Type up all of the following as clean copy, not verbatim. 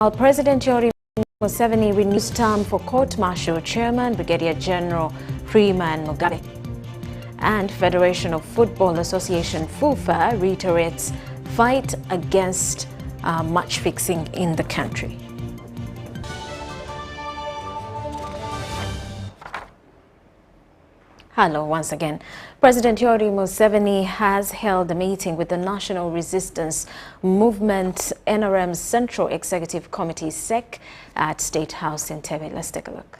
While President Yoweri Museveni renews term for court-martial chairman Brigadier General Freeman Mugabe, and Federation of Football Association FUFA reiterates fight against match fixing in the country. Hello once again. President Yoweri Museveni has held a meeting with the National Resistance Movement NRM's Central Executive Committee SEC at State House in Tebe. Let's take a look.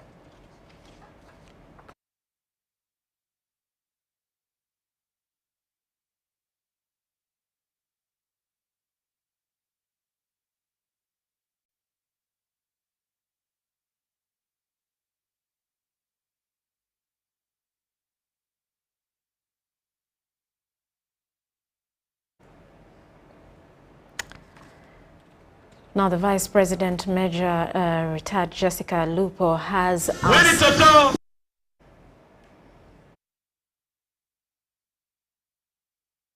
Now, the Vice President, Major retired Jessica Lupo, has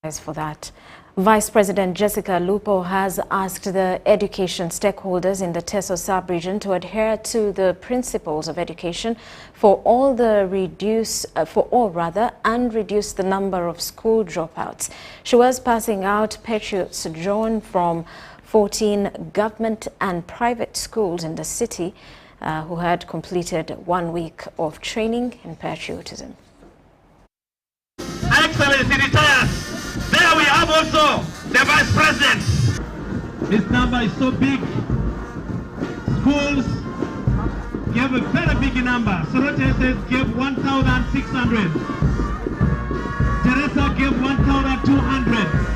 asked for that. Vice President Jessica Lupo has asked the education stakeholders in the Teso sub-region to adhere to the principles of education and reduce the number of school dropouts. She was passing out patriots drawn from 14 government and private schools in the city who had completed 1 week of training in patriotism. Excellency retires. There we have also the Vice President. This number is so big. Schools gave a very big number. Sorote says gave 1,600. Teresa gave 1,200.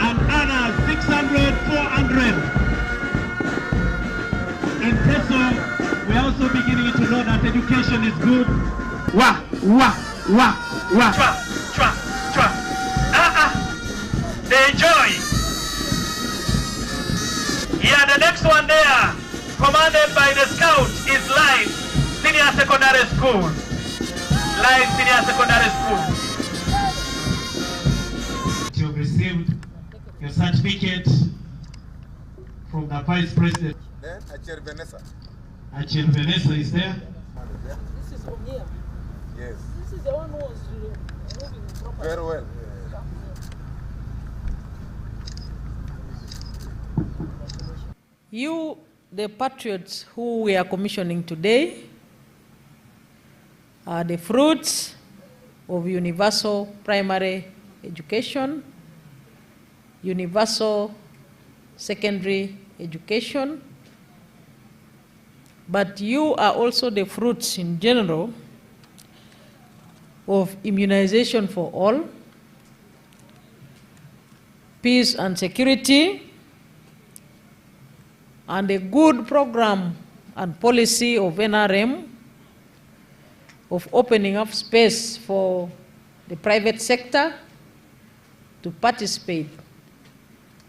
And others 600, 400. In Teso, we're also beginning to know that education is good. Wah, wah, wah, wah. Chwa, chwa, chwa. They enjoy. Yeah, the next one there, commanded by the Scout, is Live Senior Secondary School. Live Senior Secondary School. You've received your certificate from the Vice President. Then Achir Vanessa. Achir Vanessa is there. This is from here. Yes. This is the one who was moving properly. Very well. You, the patriots who we are commissioning today, are the fruits of universal primary education, universal secondary education, but you are also the fruits in general of immunization for all, peace and security, and a good program and policy of NRM of opening up space for the private sector to participate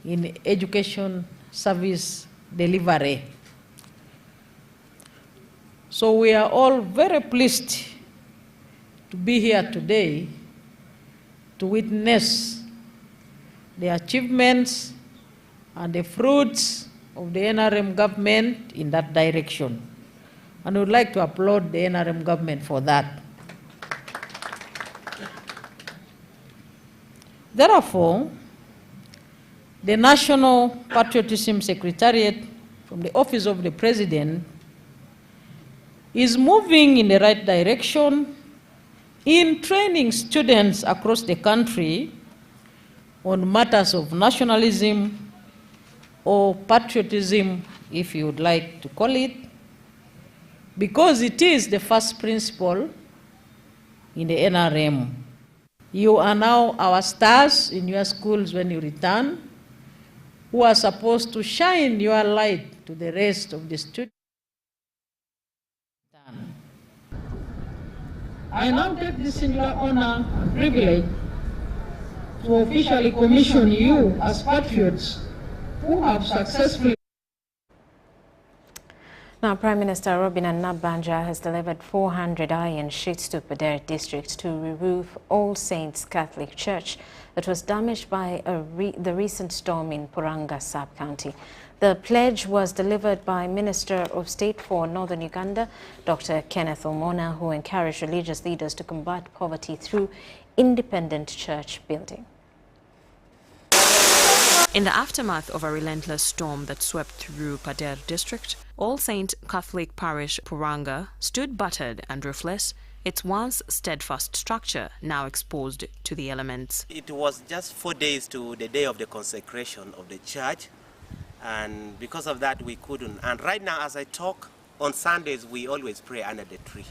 in education service delivery. So we are all very pleased to be here today to witness the achievements and the fruits of the NRM government in that direction. And I would like to applaud the NRM government for that. Therefore, the National Patriotism Secretariat from the Office of the President is moving in the right direction in training students across the country on matters of nationalism or patriotism, if you would like to call it, because it is the first principle in the NRM. You are now our stars in your schools when you return, who are supposed to shine your light to the rest of the students. I now take this singular honor and privilege to officially commission you as patriots who have successfully. Now, Prime Minister Robin Nabbanja has delivered 400 iron sheets to Bududa district to re-roof All Saints Catholic Church that was damaged by the recent storm in Puranga sub-county. The pledge was delivered by Minister of State for Northern Uganda, Dr. Kenneth Omona, who encouraged religious leaders to combat poverty through independent church building. In the aftermath of a relentless storm that swept through Bududa district, All Saints Catholic Parish Puranga stood battered and roofless, its once steadfast structure now exposed to the elements. It was just 4 days to the day of the consecration of the church, and because of that we couldn't. And right now as I talk, on Sundays we always pray under the tree,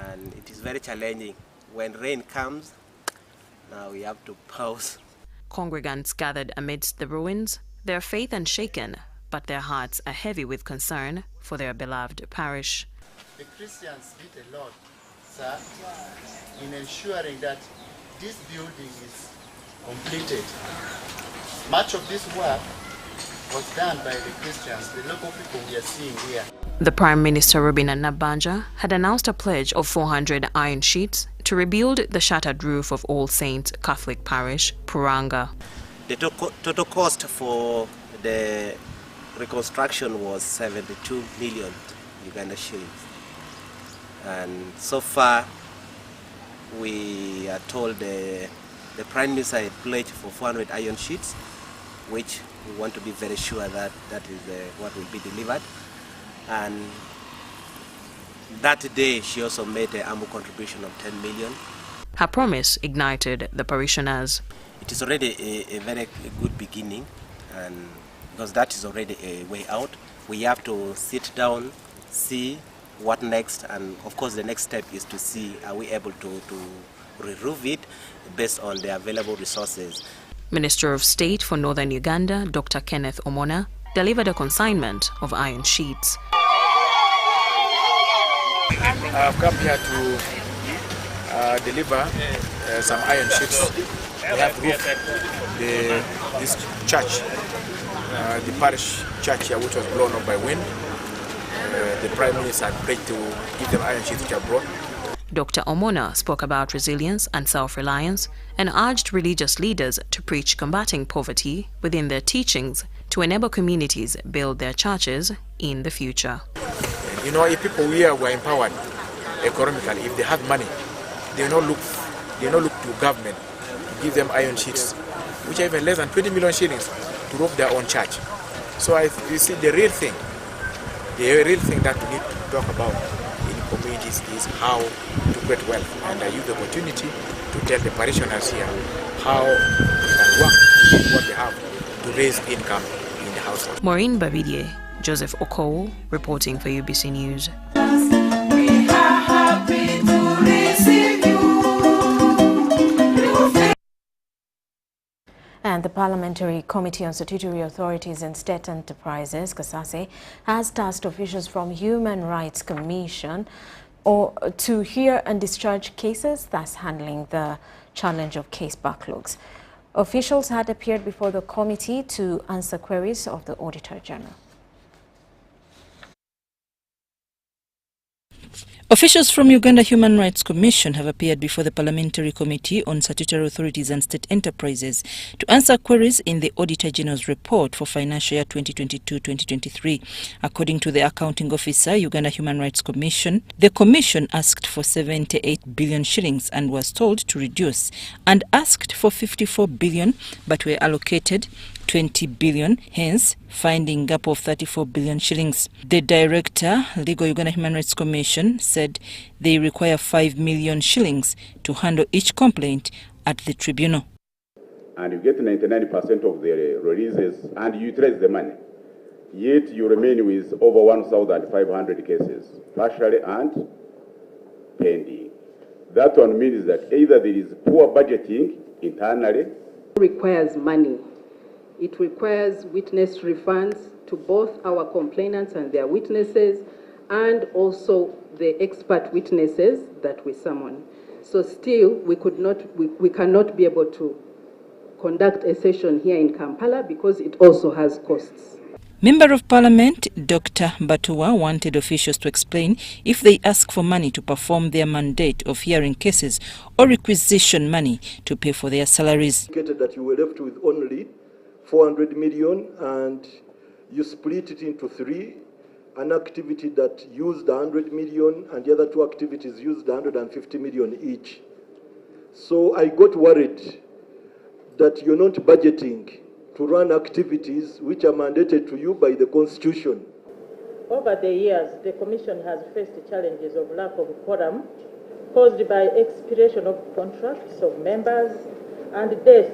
and it is very challenging. When rain comes, now we have to pause. Congregants gathered amidst the ruins, their faith unshaken, but their hearts are heavy with concern for their beloved parish. The Christians did a lot, sir, in ensuring that this building is completed. Much of this work was done by the Christians, the local people we are seeing here. The Prime Minister Robin Nabbanja had announced a pledge of 400 iron sheets to rebuild the shattered roof of All Saints Catholic Parish, Puranga. The total cost for the reconstruction was 72 million Uganda shillings. And so far, we are told the Prime Minister had pledged for 400 iron sheets, which we want to be very sure that that is what will be delivered. And that day, she also made an annual contribution of 10 million. Her promise ignited the parishioners. It is already a very good beginning, and because that is already a way out, we have to sit down, see what next, and of course the next step is to see are we able to re-roof it based on the available resources. Minister of State for Northern Uganda, Dr. Kenneth Omona, delivered a consignment of iron sheets. I've come here to deliver some iron sheets. We have roofed this church, the parish church here, which was blown up by wind. The Prime Minister had pledged to give them iron sheets which are brought. Dr. Omona spoke about resilience and self-reliance and urged religious leaders to preach combating poverty within their teachings to enable communities build their churches in the future. You know, if people here were empowered economically, if they have money, they don't look to government to give them iron sheets, which are even less than 20 million shillings to roof their own church. So you see, the real thing that we need to talk about in communities is how to create wealth. And I use the opportunity to tell the parishioners here how they can work with what they have to raise income in the household. Maureen Babidie, Joseph Okowo, reporting for UBC News. We are happy to receive you. And the Parliamentary Committee on Statutory Authorities and State Enterprises, CASASE, has tasked officials from Human Rights Commission to hear and discharge cases, thus handling the challenge of case backlogs. Officials had appeared before the committee to answer queries of the Auditor General. Officials from Uganda Human Rights Commission have appeared before the Parliamentary Committee on Statutory Authorities and State Enterprises to answer queries in the Auditor General's report for financial year 2022-2023. According to the accounting officer, Uganda Human Rights Commission, the Commission asked for 78 billion shillings and was told to reduce, and asked for 54 billion but were allocated 20 billion, hence finding gap of 34 billion shillings. The director, Legal Uganda Human Rights Commission, said they require 5 million shillings to handle each complaint at the tribunal. And you get 99% of the releases and you utilize the money. Yet you remain with over 1,500 cases, partially and pending. That one means that either there is poor budgeting internally. It requires money. It requires witness refunds to both our complainants and their witnesses, and also the expert witnesses that we summon. So still, we cannot be able to conduct a session here in Kampala because it also has costs. Member of Parliament Dr. Bududa wanted officials to explain if they ask for money to perform their mandate of hearing cases or requisition money to pay for their salaries. That you were left with only 400 million and you split it into three. An activity that used 100 million and the other two activities used 150 million each. So I got worried that you're not budgeting to run activities which are mandated to you by the Constitution. Over the years, the Commission has faced challenges of lack of quorum caused by expiration of contracts of members and death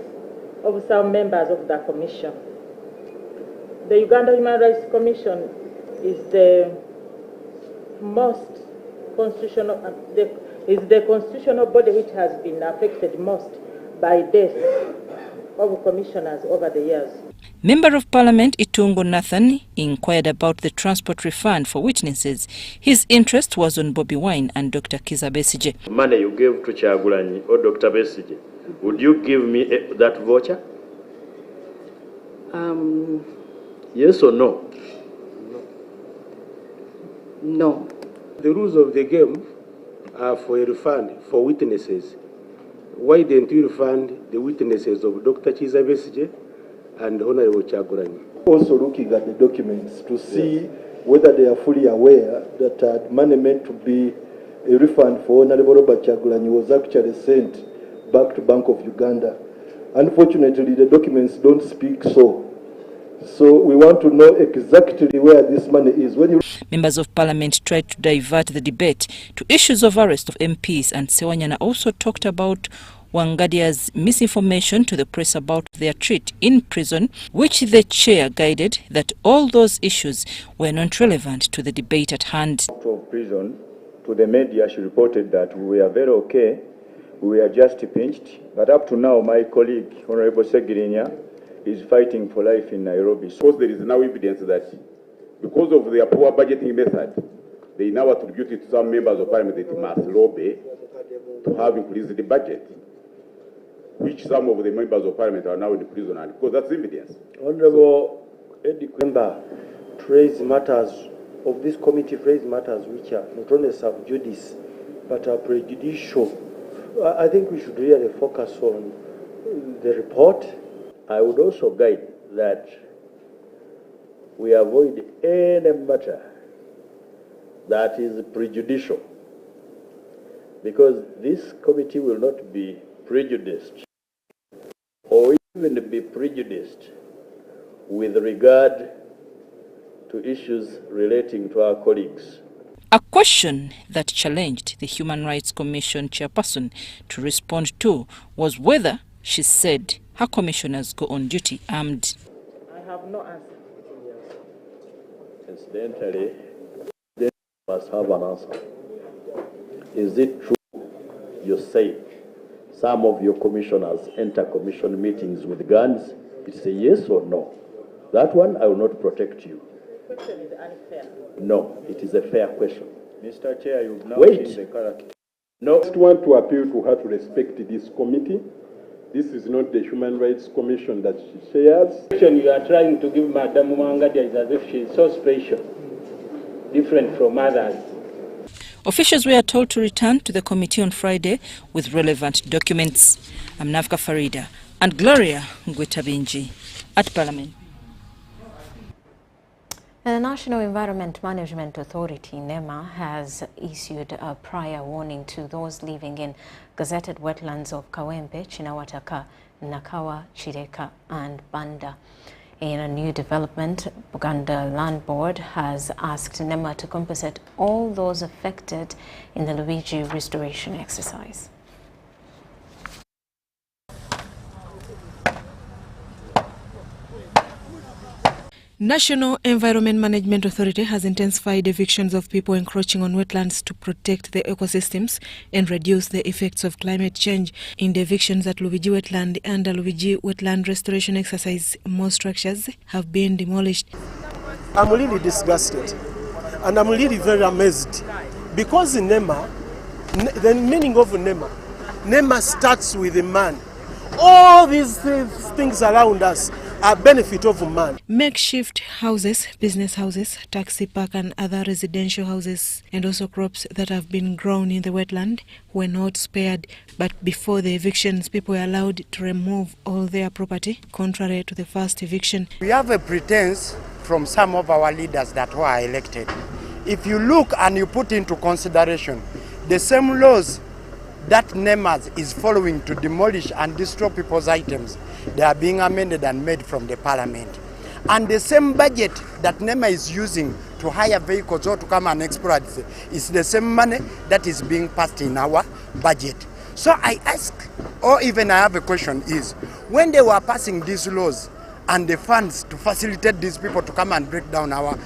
of some members of the Commission. The Uganda Human Rights Commission is the constitutional body which has been affected most by death of commissioners over the years. Member of Parliament Itungo Nathan inquired about the transport refund for witnesses. His interest was on Bobi Wine and Dr. Kizza Besigye. Money you gave to Kyagulanyi or Dr. Besigye, would you give me that voucher? Yes or no? No. The rules of the game are for a refund for witnesses. Why didn't you refund the witnesses of Dr. Kizza Besigye and Honorable Kyagulanyi? Also looking at the documents to see whether they are fully aware that money meant to be a refund for Honorable Robert Kyagulanyi was actually sent back to Bank of Uganda. Unfortunately, the documents don't speak so. So we want to know exactly where this money is. Members of Parliament tried to divert the debate to issues of arrest of MPs, and Sewanyana also talked about Wangadia's misinformation to the press about their treat in prison, which the chair guided that all those issues were not relevant to the debate at hand. Of prison, to the media, she reported that we were very okay, we were just pinched, but up to now my colleague, Honorable Segirinya, is fighting for life in Nairobi. Because there is now evidence that because of their poor budgeting method, they now attribute it to some members of Parliament that must lobby to have increased the budget, which some of the members of Parliament are now in prison, and because that's evidence. Honorable Eddie Kwemba raised matters of this committee, raised matters which are not only sub judice but are prejudicial. I think we should really focus on the report. I would also guide that we avoid any matter that is prejudicial, because this committee will not be prejudiced or even be prejudiced with regard to issues relating to our colleagues. A question that challenged the Human Rights Commission chairperson to respond to was whether she said her commissioners go on duty armed. I have no answer. Incidentally, they must have an answer. Is it true you say some of your commissioners enter commission meetings with guns? It's a yes or no. That one I will not protect you. The question is unfair. No, it is a fair question. Mr. Chair, you've now Wait. the character. No. I just want to appeal to her to respect this committee. This is not the Human Rights Commission that she chairs. You are trying to give Madam Wangadia is as if she is so special, different from others. Officials were told to return to the committee on Friday with relevant documents. I'm Navka Farida and Gloria Ngwetabinji at Parliament. The National Environment Management Authority, NEMA, has issued a prior warning to those living in gazetted wetlands of Kawempe, Chinawataka, Nakawa, Chireka and Banda. In a new development, Buganda Land Board has asked NEMA to compensate all those affected in the Luigi restoration exercise. National Environment Management Authority has intensified evictions of people encroaching on wetlands to protect the ecosystems and reduce the effects of climate change. In the evictions at Luigi Wetland and the Luigi Wetland restoration exercise, more structures have been demolished. I'm really disgusted and I'm really very amazed because in NEMA, the meaning of NEMA starts with a man. All these things around us, a benefit of man. Makeshift houses, business houses, taxi park and other residential houses and also crops that have been grown in the wetland were not spared, but before the evictions people were allowed to remove all their property, contrary to the first eviction. We have a pretense from some of our leaders that were elected. If you look and you put into consideration the same laws that NEMAS is following to demolish and destroy people's items, they are being amended and made from the parliament. And the same budget that NEMA is using to hire vehicles or to come and exploit is the same money that is being passed in our budget. So I ask, or even I have a question is, when they were passing these laws and the funds to facilitate these people to come and break down our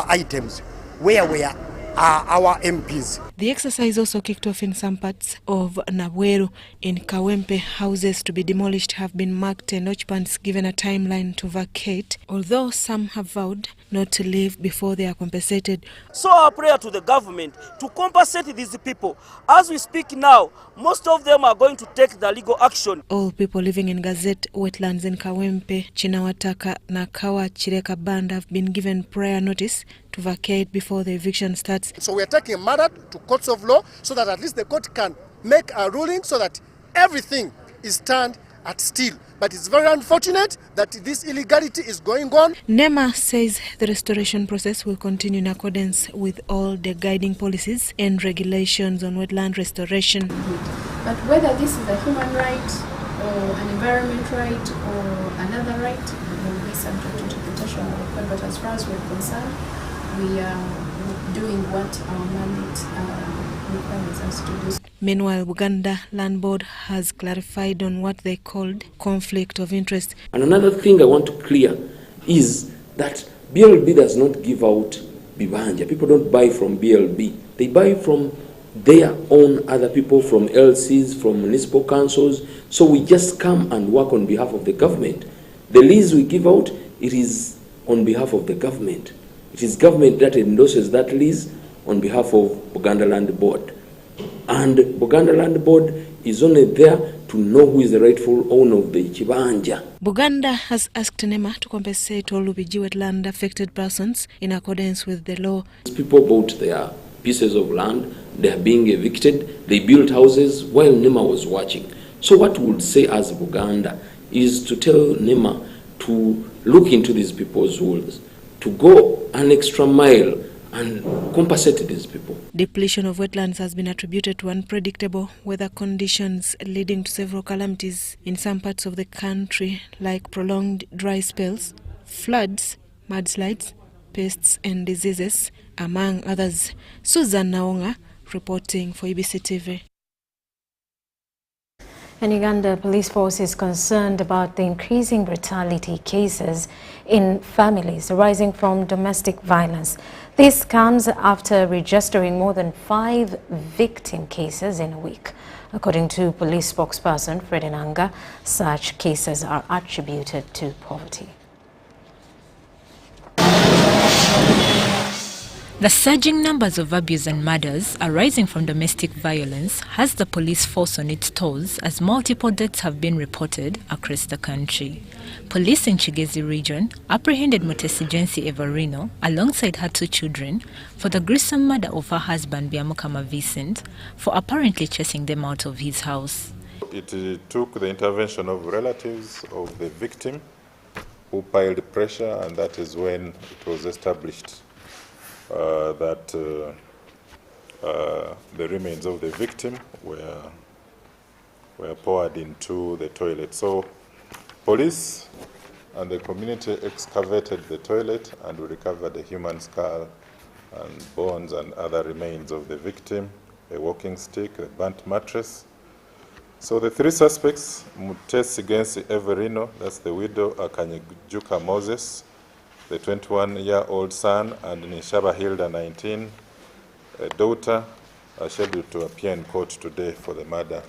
items, where were our MPs? The exercise also kicked off in some parts of Nabweru. In Kawempe, houses to be demolished have been marked and occupants given a timeline to vacate, although some have vowed not to leave before they are compensated. So our prayer to the government to compensate these people. As we speak now, most of them are going to take the legal action. All people living in Gazette, Wetlands in Kawempe, Chinawataka, Nakawa, Chireka Band have been given prior notice to vacate before the eviction starts. So we are taking a matter to courts of law so that at least the court can make a ruling so that everything is turned at still. But it's very unfortunate that this illegality is going on. NEMA says the restoration process will continue in accordance with all the guiding policies and regulations on wetland restoration. But whether this is a human right or an environment right or another right will be subject to interpretation of the court. But as far as we're concerned, we are doing what our mandate requires us to do. Meanwhile, Buganda Land Board has clarified on what they called conflict of interest. And another thing I want to clear is that BLB does not give out Bibanja. People don't buy from BLB. They buy from their own other people, from LCs, from municipal councils. So we just come and work on behalf of the government. The lease we give out, it is on behalf of the government. It is government that endorses that lease on behalf of Buganda Land Board. And Buganda Land Board is only there to know who is the rightful owner of the Chibanja. Buganda has asked NEMA to compensate all Lubiji wetland affected persons in accordance with the law. People bought their pieces of land, they are being evicted, they built houses while NEMA was watching. So what we would say as Buganda is to tell NEMA to look into these people's wills, to go an extra mile and compensate these people. Depletion of wetlands has been attributed to unpredictable weather conditions leading to several calamities in some parts of the country, like prolonged dry spells, floods, mudslides, pests and diseases, among others. Susan Naonga reporting for EBC TV. And Uganda police force is concerned about the increasing brutality cases in families arising from domestic violence. This comes after registering more than 5 victim cases in a week. According to police spokesperson Fred Enanga, such cases are attributed to poverty. The surging numbers of abuse and murders arising from domestic violence has the police force on its toes as multiple deaths have been reported across the country. Police in Chigezi region apprehended Mutesi Jensi Everino alongside her 2 children for the gruesome murder of her husband Biamukama Vincent for apparently chasing them out of his house. It took the intervention of relatives of the victim who piled pressure, and that is when it was established that the remains of the victim were poured into the toilet. So police and the community excavated the toilet and we recovered a human skull and bones and other remains of the victim, a walking stick, a burnt mattress. So the 3 suspects, Mutesi Gensi Everino, that's the widow, Akanyejuka Moses, the 21-year-old son, and Nishaba Hilda, 19, a daughter, are scheduled to appear in court today for the murder.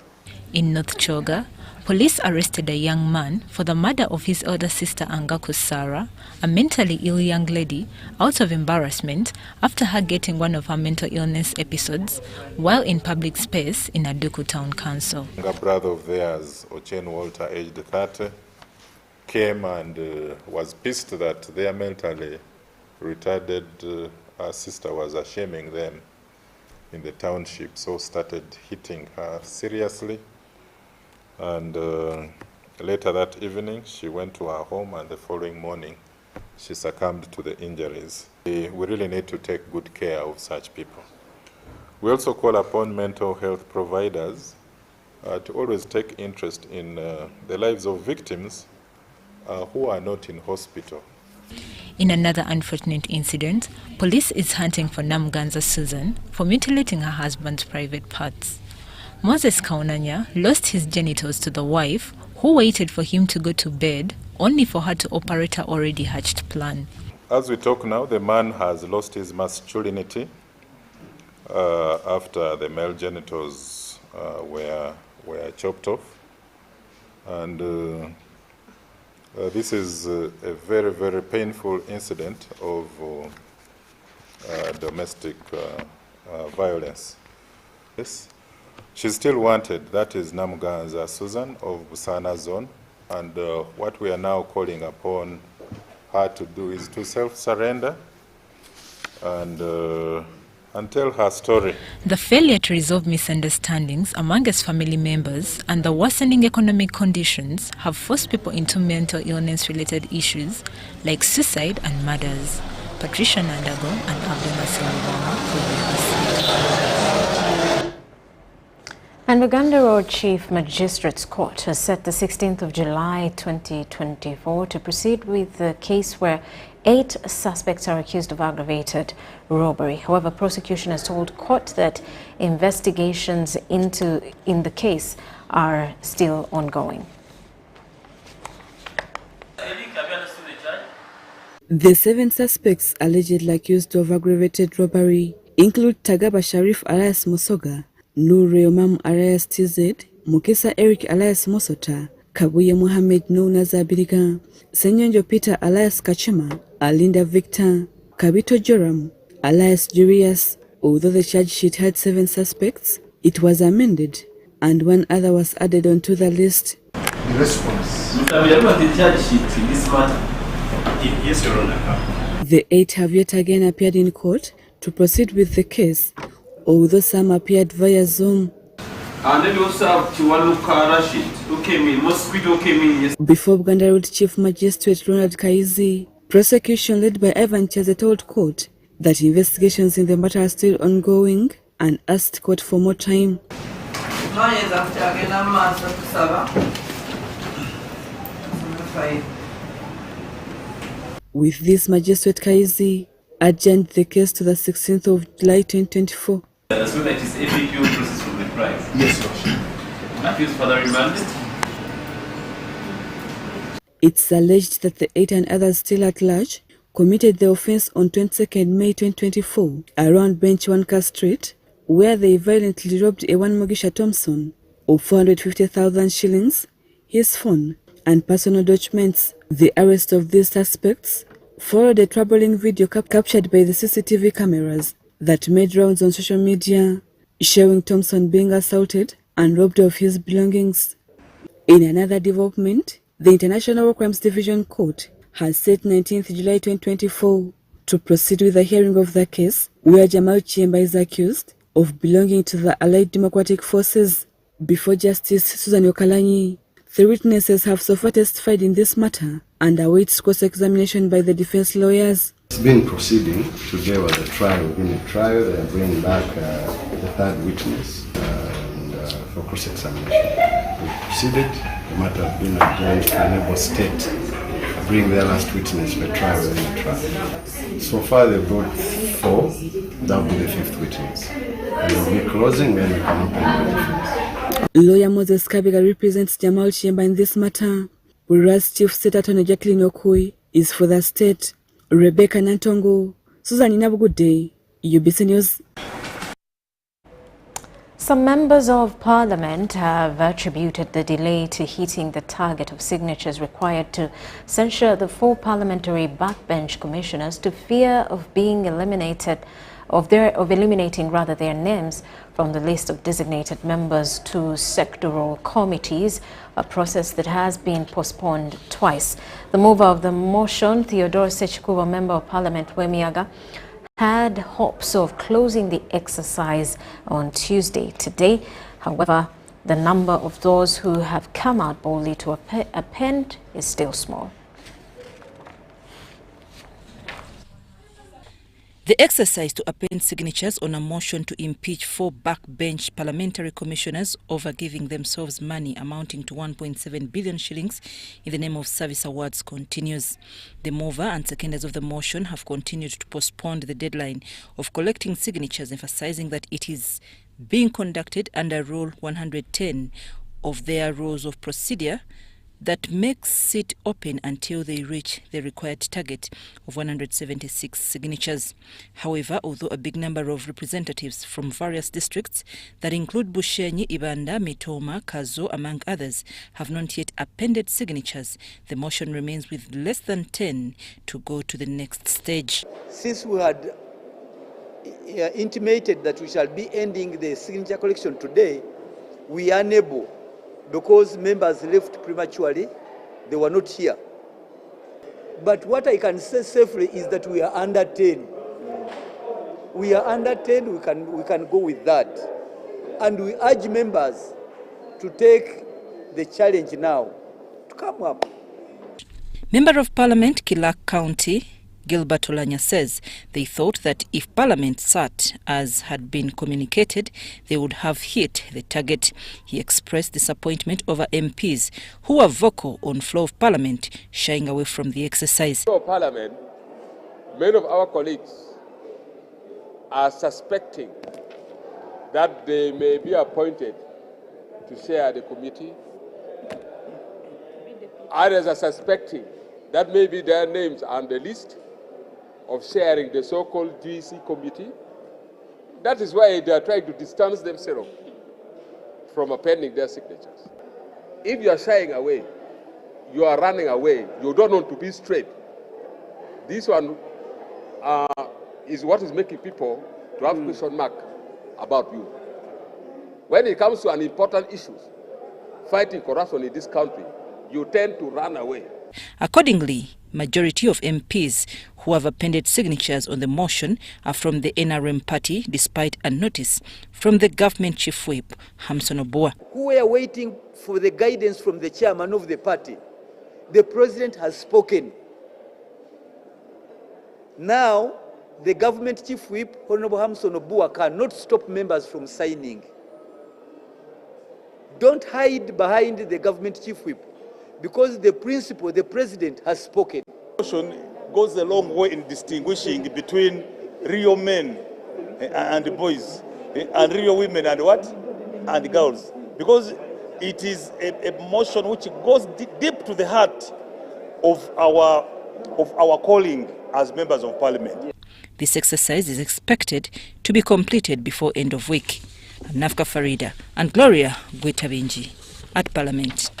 In North Choga, police arrested a young man for the murder of his elder sister Angaku Sarah, a mentally ill young lady, out of embarrassment after her getting one of her mental illness episodes while in public space in Aduku Town Council. A brother of theirs, Ochen Walter, aged 30, came and was pissed that their mentally retarded sister was shaming them in the township, so started hitting her seriously. And later that evening, she went to her home, and the following morning, she succumbed to the injuries. We really need to take good care of such people. We also call upon mental health providers to always take interest in the lives of victims who are not in hospital. In another unfortunate incident, police is hunting for Namganza Susan for mutilating her husband's private parts. Moses Kaunanya lost his genitals to the wife, who waited for him to go to bed, only for her to operate her already hatched plan. As we talk now, the man has lost his masculinity after the male genitals were chopped off. And this is a very, very painful incident of domestic violence. Yes. She's still wanted. That is Namganza Susan of Busana Zone. And what we are now calling upon her to do is to self-surrender and tell her story. The failure to resolve misunderstandings among his family members and the worsening economic conditions have forced people into mental illness-related issues like suicide and murders. Patricia Nandago and Abdullah Silvana for BBC. And Uganda Road Chief Magistrates Court has set the 16th of July 2024 to proceed with the case where 8 suspects are accused of aggravated robbery. However, prosecution has told court that investigations in the case are still ongoing. The 7 suspects allegedly accused of aggravated robbery include Tagaba Sharif alias Mosoga, Nure Omam alias TZ, Mukisa Eric alias Mosota, Kabuye Mohammed known as Abiriga, Senyonjo Peter alias Kachima, Alinda Victor, Kabito Joram alias Jurius. Although the charge sheet had 7 suspects, it was amended and 1 other was added onto the list. The response. We are not the charge sheet in this matter. Yes, Your Honor. The 8 have yet again appeared in court to proceed with the case, although some appeared via Zoom. And then we also have Chiwaluka Rashid, who came in, Mosquito came in yesterday. Before Uganda Road Chief Magistrate Ronald Kaizi, prosecution led by Ivan Chaze told court that investigations in the matter are still ongoing and asked court for more time. With this, Magistrate Kaizi adjourned the case to the 16th of July 2024. So that is APQ process for the price? Yes, Your Honor. Appeals further remanded? It's alleged that the 8 and others still at large committed the offense on 22nd May 2024 around Bench 1 Street, where they violently robbed Ewan Mogisha Thompson of 450,000 shillings, his phone, and personal documents. The arrest of these suspects followed a troubling video captured by the CCTV cameras that made rounds on social media, showing Thompson being assaulted and robbed of his belongings. In another development, the International War Crimes Division Court has set 19th July 2024 to proceed with the hearing of the case where Jamal Chiemba is accused of belonging to the Allied Democratic Forces. Before Justice Susan Yokalanyi, 3 witnesses have so far testified in this matter and awaits cross-examination by the defense lawyers. It's been proceeding. Today was a trial. Within the trial, they are bringing back the 3rd witness for cross-examination. We proceeded. The matter has been adjourned to enable state to bring their last witness for trial within the trial. So far, they brought 4. That will be the 5th witness. And we'll be closing when we can open the defense. Lawyer Moses Kabiga represents Jamal Chiemba in this matter, whereas Chief State Attorney Jacqueline Okui is for the state. Rebecca Nantongo, Susan Inabugude, UBC News. Some members of parliament have attributed the delay to hitting the target of signatures required to censure the 4 parliamentary backbench commissioners to fear of being eliminating their names from the list of designated members to sectoral committees, a process that has been postponed twice. The mover of the motion, Theodore Sechikuba, Member of Parliament Wemiaga, had hopes of closing the exercise on Tuesday. Today, however, the number of those who have come out boldly to append is still small. The exercise to append signatures on a motion to impeach 4 backbench parliamentary commissioners over giving themselves money amounting to 1.7 billion shillings in the name of service awards continues. The mover and seconders of the motion have continued to postpone the deadline of collecting signatures, emphasizing that it is being conducted under Rule 110 of their rules of procedure that makes it open until they reach the required target of 176 signatures. However, although a big number of representatives from various districts that include Bushenyi, Ibanda, Mitoma, Kazo, among others, have not yet appended signatures, the motion remains with less than 10 to go to the next stage. Since we had intimated that we shall be ending the signature collection today, we are unable, because members left prematurely, they were not here. But what I can say safely is that we are under 10. We are under 10, we can go with that. And we urge members to take the challenge now, to come up. Member of Parliament, Kilak County, Gilbert Olanya, says they thought that if Parliament sat as had been communicated, they would have hit the target. He expressed disappointment over MPs who were vocal on floor of Parliament, shying away from the exercise. Floor of Parliament, many of our colleagues are suspecting that they may be appointed to chair the committee. Others are suspecting that maybe their names are on the list of sharing the so-called GC committee. That is why they are trying to distance themselves from appending their signatures. If you are shying away, you are running away, you don't want to be straight. This one is what is making people to have question mark about you. When it comes to an important issue, fighting corruption in this country, you tend to run away. Accordingly, majority of MPs who have appended signatures on the motion are from the NRM party, despite a notice from the government chief whip, Hamson Obua. Who were waiting for the guidance from the chairman of the party. The president has spoken. Now, the government chief whip, Honorable Hamson Obua, cannot stop members from signing. Don't hide behind the government chief whip, because the principle, the president has spoken. Motion goes a long way in distinguishing between real men and boys, and real women and what? And girls. Because it is a motion which goes deep to the heart of our calling as members of Parliament. This exercise is expected to be completed before end of week. Nafka Farida and Gloria Gwetabinji at Parliament.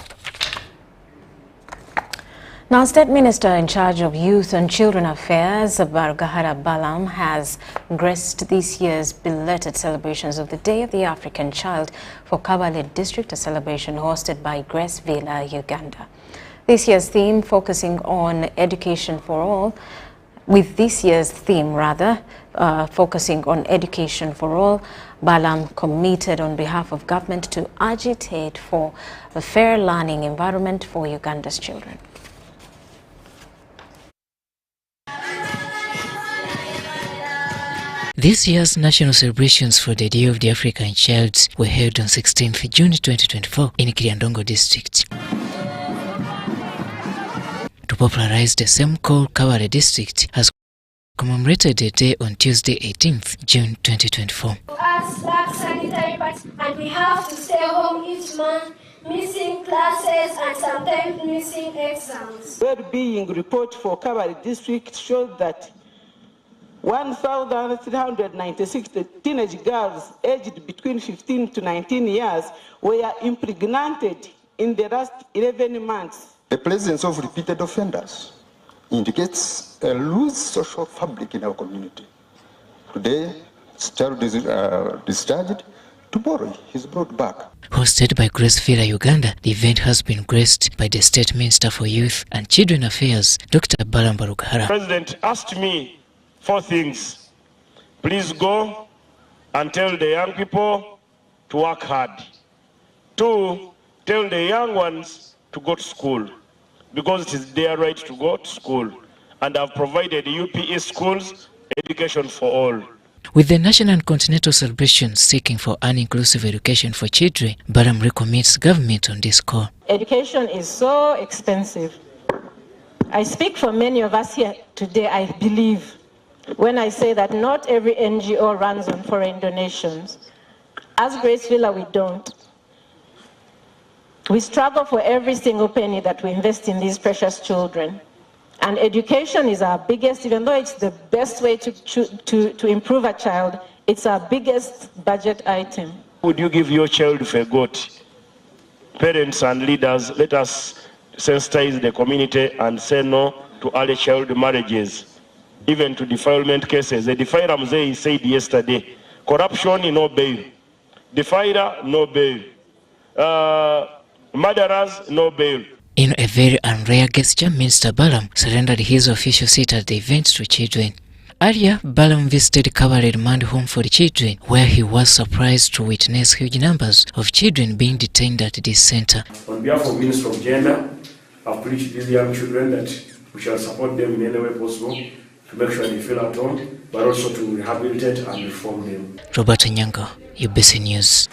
Now, State Minister in charge of Youth and Children Affairs, Bargahara Balam, has graced this year's belated celebrations of the Day of the African Child for Kabale District, a celebration hosted by Grace Villa, Uganda. This year's theme focusing on education for all, focusing on education for all, Balam committed on behalf of government to agitate for a fair learning environment for Uganda's children. This year's national celebrations for the Day of the African Child were held on 16th June 2024 in Kiriandongo district. To popularize the same call, Kabale district has commemorated the day on Tuesday 18th June 2024. Us lack sanitary pads and we have to stay home each month, missing classes and sometimes missing exams. Well-being report for Kabale district showed that 1,396 teenage girls aged between 15 to 19 years were impregnated in the last 11 months. The presence of repeated offenders indicates a loose social fabric in our community. Today, this child is discharged. Tomorrow, he's brought back. Hosted by Grace Fila Uganda, the event has been graced by the State Minister for Youth and Children Affairs, Dr. Balamba Rughara. The President asked me 4 things. Please go and tell the young people to work hard. 2, tell the young ones to go to school, because it is their right to go to school. And I've provided UPE schools, education for all. With the national and continental celebrations seeking for an inclusive education for children, Balam recommends government on this call. Education is so expensive. I speak for many of us here today, I believe, when I say that not every NGO runs on foreign donations. As Grace Villa, we don't. We struggle for every single penny that we invest in these precious children. And education is our biggest, even though it's the best way to improve a child, it's our biggest budget item. Would you give your child for God? Parents and leaders, let us sensitize the community and say no to early child marriages, even to defilement cases. The defiler Mzee said yesterday, corruption, no bail. Defiler, no bail. Murderers, no bail. In a very unrare gesture, Minister Balam surrendered his official seat at the event to children. Earlier, Balam visited Kabale Remand Home for the Children, where he was surprised to witness huge numbers of children being detained at this center. On behalf of Minister of Gender, I've preached these young children that we shall support them in any way possible to make sure they feel at home, but also to rehabilitate and reform them. Robert Nyango, UBC News.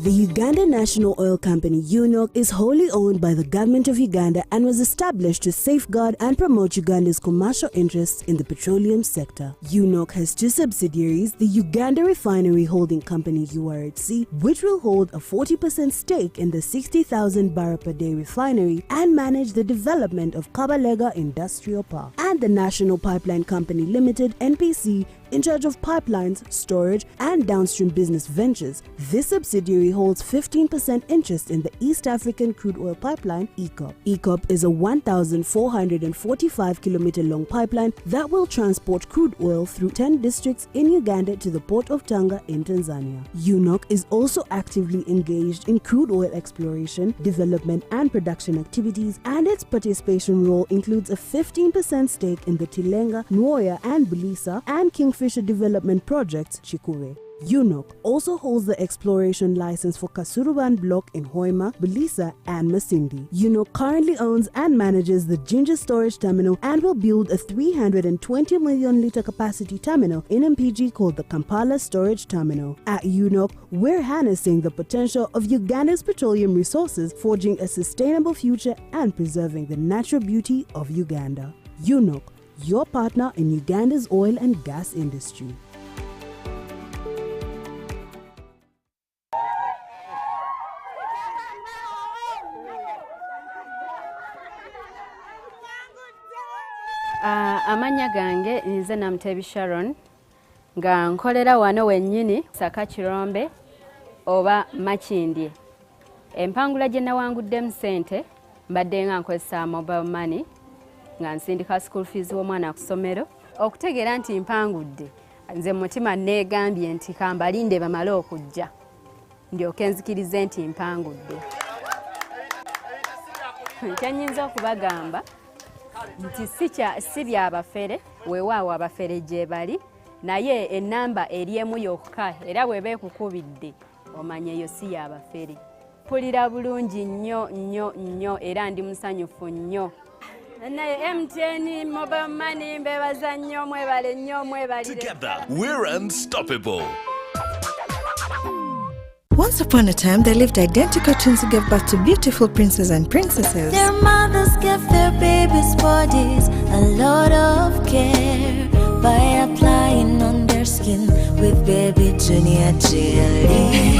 The Uganda National Oil Company, UNOC, is wholly owned by the government of Uganda and was established to safeguard and promote Uganda's commercial interests in the petroleum sector. UNOC has 2 subsidiaries, the Uganda Refinery Holding Company, URHC, which will hold a 40% stake in the 60,000 barrel per day refinery and manage the development of Kabalega Industrial Park, and the National Pipeline Company Limited, NPC, in charge of pipelines, storage, and downstream business ventures. This subsidiary holds 15% interest in the East African Crude Oil Pipeline, ECOP. ECOP is a 1,445-kilometer long pipeline that will transport crude oil through 10 districts in Uganda to the port of Tanga in Tanzania. UNOC is also actively engaged in crude oil exploration, development, and production activities, and its participation role includes a 15% stake in the Tilenga, Nwoya, and Bulisa, and Kingfisher Development Projects, Chikure. UNOC also holds the exploration license for Kasuruban Block in Hoima, Bulisa, and Masindi. UNOC currently owns and manages the Ginger Storage Terminal and will build a 320 million litre capacity terminal in MPG called the Kampala Storage Terminal. At UNOC, we're harnessing the potential of Uganda's petroleum resources, forging a sustainable future and preserving the natural beauty of Uganda. UNOC, your partner in Uganda's oil and gas industry. Amanya gange nze Namtebi Sharon nga nkolera wano wennyini Saka Kirombe oba Makindye. Empangula gye nawanguddemu ssente mbadde nga nkozesa mobile money nga nsindika school fees w'omwana ku ssomero. Okutegeera nti mpangudde, nze mutima neegambye nti kambalinde bamale okujja ndyoke nzikirize nti mpangudde. Kyennyinza okubagamba nti si byabafere, weewaawo abafere gye bali, naye ennamba eri emu yokka era bw'eba ekukubidde omanye eyo si yabafere. Mpulira bulungi nnyo nnyo nnyo era ndi musanyufu nnyo. MTN mobile money mbebaza nnyo mwebale nnyo mwebalire. Together we're unstoppable. Once upon a time, there lived identical twins who gave birth to beautiful princes and princesses. Their mothers gave their babies' bodies a lot of care. by applying on their skin with Baby Junior jelly.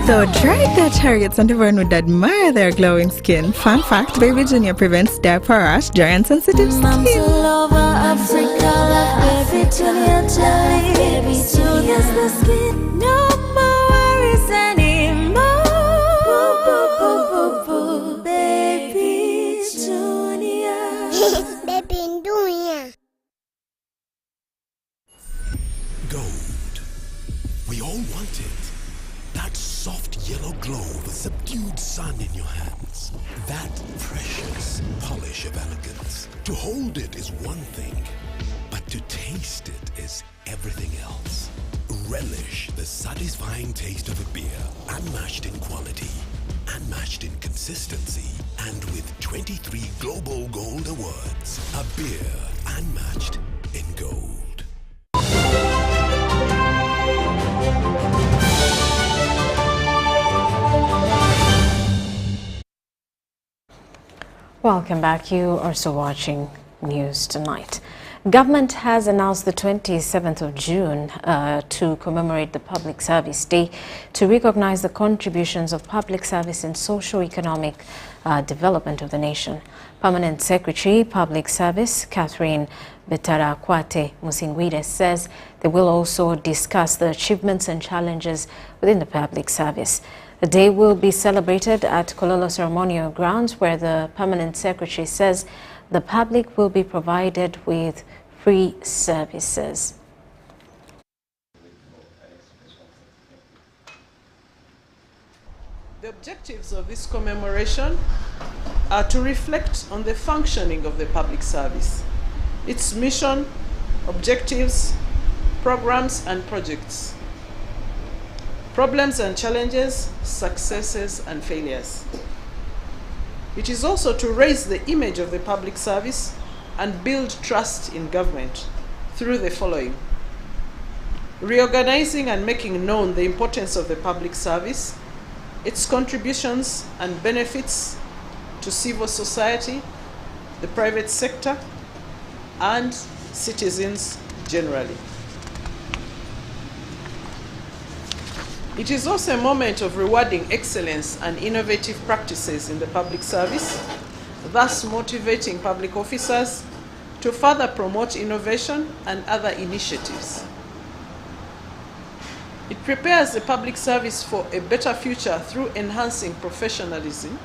So try their targets and everyone would admire their glowing skin. Fun fact, Baby Junior prevents diaper rash, dry and sensitive skin. Moms all over Africa love Baby Junior jelly. Baby Junior the skin, no more worries anymore. Baby Junior. Baby Junior. Gold. We all want it. That soft yellow glow, the subdued sun in your hands. That precious polish of elegance. To hold it is one thing, but to taste it is everything else. Relish the satisfying taste of a beer, unmatched in quality, unmatched in consistency, and with 23 Global Gold Awards. A beer unmatched in gold. Welcome back. You are still watching News Tonight. Government has announced the 27th of June to commemorate the Public Service Day to recognize the contributions of public service in socio-economic development of the nation. Permanent Secretary, Public Service, Catherine Betarakwate Musingwide says they will also discuss the achievements and challenges within the public service. The day will be celebrated at Kololo Ceremonial Grounds, where the Permanent Secretary says the public will be provided with free services. The objectives of this commemoration are to reflect on the functioning of the public service, its mission, objectives, programs and projects, problems and challenges, successes and failures. It is also to raise the image of the public service and build trust in government through the following: reorganizing and making known the importance of the public service, its contributions and benefits to civil society, the private sector, and citizens generally. It is also a moment of rewarding excellence and innovative practices in the public service, thus motivating public officers to further promote innovation and other initiatives. It prepares the public service for a better future through enhancing professionalism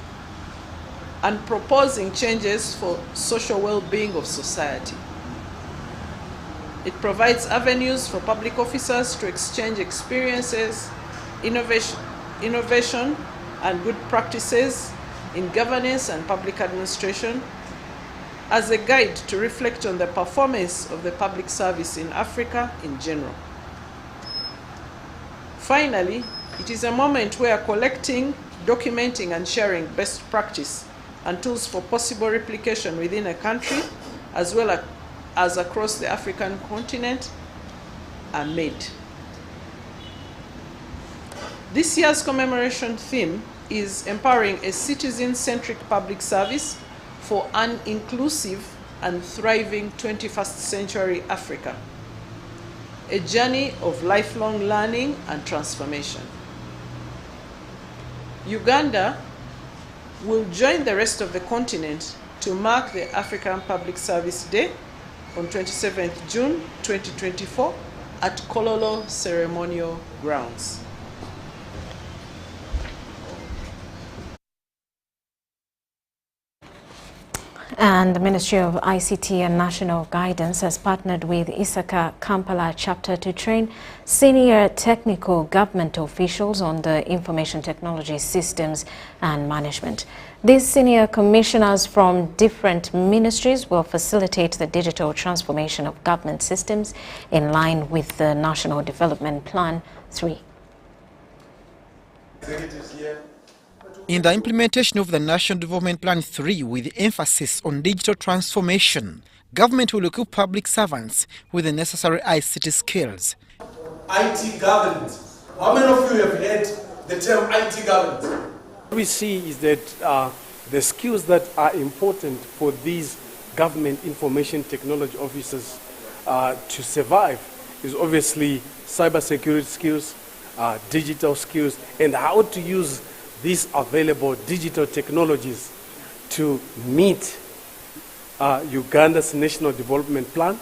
and proposing changes for social well-being of society. It provides avenues for public officers to exchange experiences, innovation and good practices in governance and public administration as a guide to reflect on the performance of the public service in Africa in general. Finally, it is a moment where collecting, documenting and sharing best practice and tools for possible replication within a country as well as across the African continent are made. This year's commemoration theme is empowering a citizen-centric public service for an inclusive and thriving 21st century Africa, a journey of lifelong learning and transformation. Uganda will join the rest of the continent to mark the African Public Service Day on 27th June 2024 at Kololo Ceremonial Grounds. And the Ministry of ICT and National Guidance has partnered with Isaka Kampala chapter to train senior technical government officials on the information technology systems and management. These senior commissioners from different ministries will facilitate the digital transformation of government systems in line with the National Development Plan 3. In the implementation of the National Development Plan 3 with emphasis on digital transformation, government will equip public servants with the necessary ICT skills. IT governance. How many of you have heard the term IT governance? What we see is that the skills that are important for these government information technology officers to survive is obviously cybersecurity skills, digital skills, and how to use these available digital technologies to meet Uganda's National Development Plan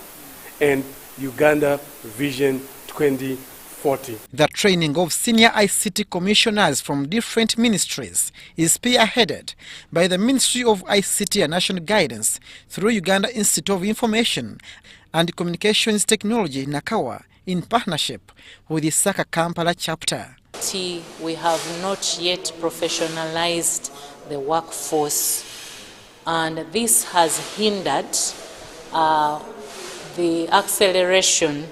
and Uganda Vision 2040. The training of senior ICT commissioners from different ministries is spearheaded by the Ministry of ICT and National Guidance through Uganda Institute of Information and Communications Technology, Nakawa, in partnership with the Saka Kampala chapter. We have not yet professionalized the workforce, and this has hindered the acceleration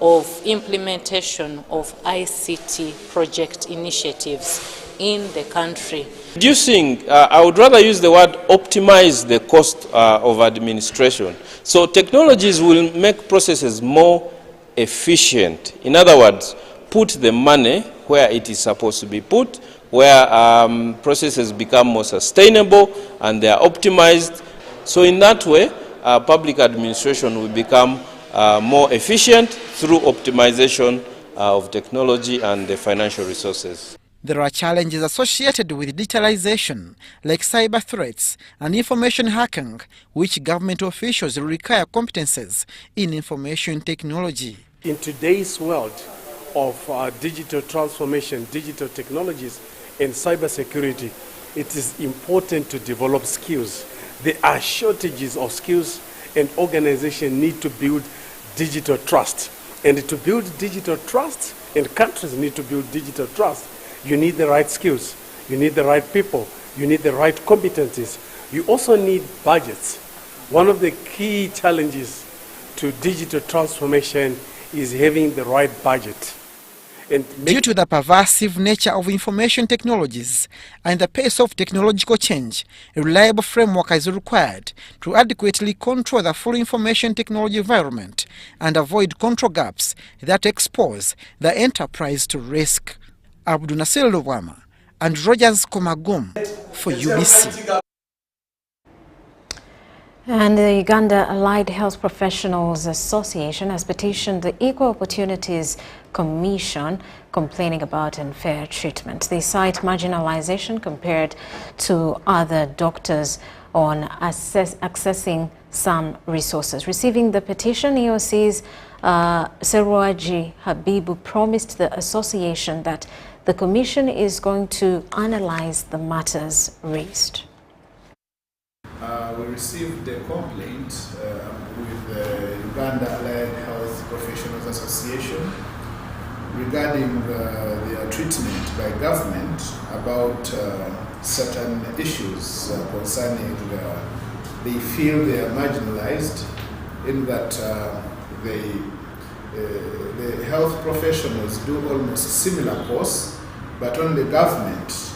of implementation of ICT project initiatives in the country. Reducing, I would rather use the word optimize the cost of administration. So technologies will make processes more efficient. In other words, put the money where it is supposed to be put, where processes become more sustainable and they are optimized. So in that way, public administration will become more efficient through optimization of technology and the financial resources. There are challenges associated with digitalization, like cyber threats and information hacking, which government officials require competences in information technology. In today's world of digital transformation, digital technologies, and cybersecurity, it is important to develop skills. There are shortages of skills, and organizations need to build digital trust. And to build digital trust, and countries need to build digital trust, you need the right skills, you need the right people, you need the right competencies. You also need budgets. One of the key challenges to digital transformation is having the right budget. Due to the pervasive nature of information technologies and the pace of technological change, a reliable framework is required to adequately control the full information technology environment and avoid control gaps that expose the enterprise to risk. Abdu Nasir Lubwama and Rogers Komagum for UBC. And the Uganda Allied Health Professionals Association has petitioned the Equal Opportunities Commission, complaining about unfair treatment. They cite marginalization compared to other doctors on accessing some resources. Receiving the petition, EOC's Serwaji Habibu promised the association that the commission is going to analyze the matters raised. We received a complaint with the Uganda Allied Health Professionals Association regarding their treatment by government about certain issues concerning they feel they are marginalized in that the health professionals do almost similar course, but only government